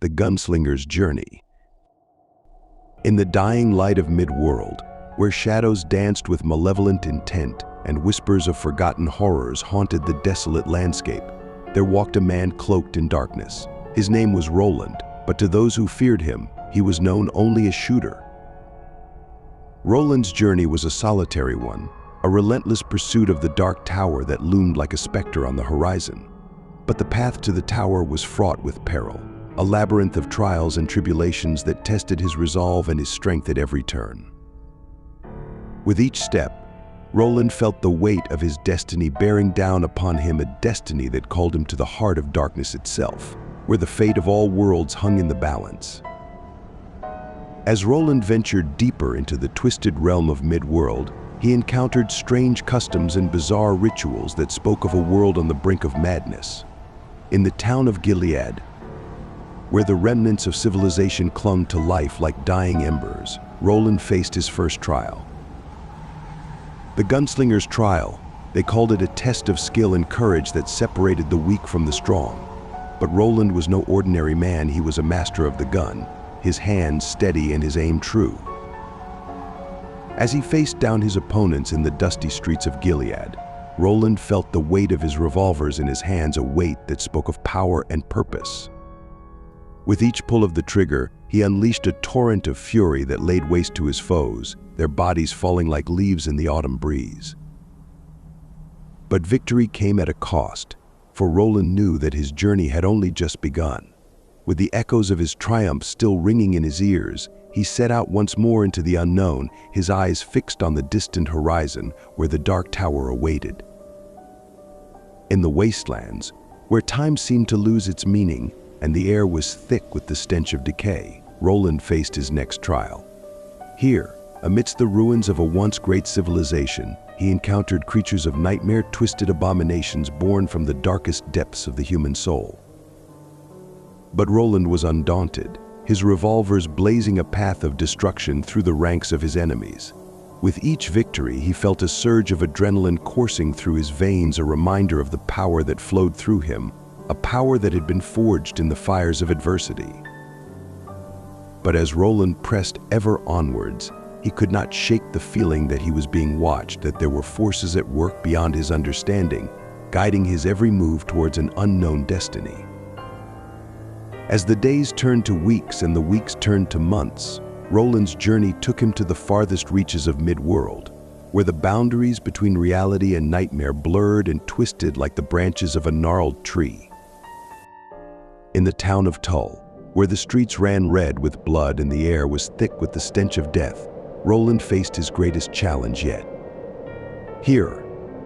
the Gunslinger's journey. In the dying light of mid-world, where shadows danced with malevolent intent and whispers of forgotten horrors haunted the desolate landscape, there walked a man cloaked in darkness. His name was Roland, but to those who feared him, he was known only as Shooter. Roland's journey was a solitary one, a relentless pursuit of the dark tower that loomed like a specter on the horizon. But the path to the tower was fraught with peril, a labyrinth of trials and tribulations that tested his resolve and his strength at every turn. With each step, Roland felt the weight of his destiny bearing down upon him, a destiny that called him to the heart of darkness itself, where the fate of all worlds hung in the balance. As Roland ventured deeper into the twisted realm of mid-world, he encountered strange customs and bizarre rituals that spoke of a world on the brink of madness. In the town of Gilead, where the remnants of civilization clung to life like dying embers, Roland faced his first trial. The Gunslinger's trial, they called it a test of skill and courage that separated the weak from the strong. But Roland was no ordinary man, he was a master of the gun, his hands steady and his aim true. As he faced down his opponents in the dusty streets of Gilead, Roland felt the weight of his revolvers in his hands, a weight that spoke of power and purpose. With each pull of the trigger, he unleashed a torrent of fury that laid waste to his foes, their bodies falling like leaves in the autumn breeze. But victory came at a cost, for Roland knew that his journey had only just begun. With the echoes of his triumph still ringing in his ears, he set out once more into the unknown, his eyes fixed on the distant horizon where the dark tower awaited. In the Wastelands, where time seemed to lose its meaning and the air was thick with the stench of decay, Roland faced his next trial. Here, amidst the ruins of a once great civilization, he encountered creatures of nightmare, twisted abominations born from the darkest depths of the human soul. But Roland was undaunted, his revolvers blazing a path of destruction through the ranks of his enemies. With each victory, he felt a surge of adrenaline coursing through his veins, a reminder of the power that flowed through him, a power that had been forged in the fires of adversity. But as Roland pressed ever onwards, he could not shake the feeling that he was being watched, that there were forces at work beyond his understanding, guiding his every move towards an unknown destiny. As the days turned to weeks and the weeks turned to months, Roland's journey took him to the farthest reaches of mid-world, where the boundaries between reality and nightmare blurred and twisted like the branches of a gnarled tree. In the town of Tull, where the streets ran red with blood and the air was thick with the stench of death, Roland faced his greatest challenge yet. Here,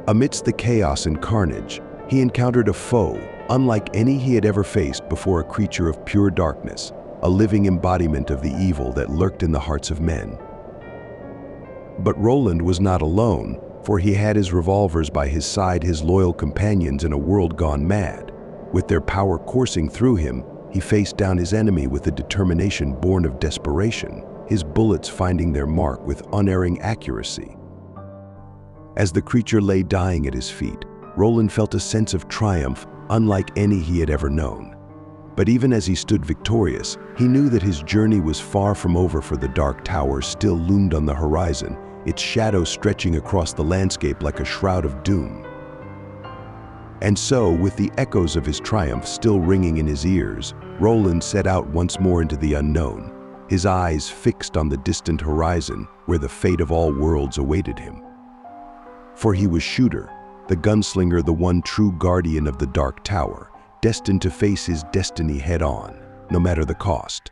amidst the chaos and carnage, he encountered a foe unlike any he had ever faced before, a creature of pure darkness, a living embodiment of the evil that lurked in the hearts of men. But Roland was not alone, for he had his revolvers by his side, his loyal companions in a world gone mad. With their power coursing through him, he faced down his enemy with a determination born of desperation, his bullets finding their mark with unerring accuracy. As the creature lay dying at his feet, Roland felt a sense of triumph unlike any he had ever known. But even as he stood victorious, he knew that his journey was far from over, for the dark tower still loomed on the horizon, its shadow stretching across the landscape like a shroud of doom. And so, with the echoes of his triumph still ringing in his ears, Roland set out once more into the unknown, his eyes fixed on the distant horizon where the fate of all worlds awaited him. For he was Shooter, the Gunslinger, the one true guardian of the Dark Tower, destined to face his destiny head-on, no matter the cost.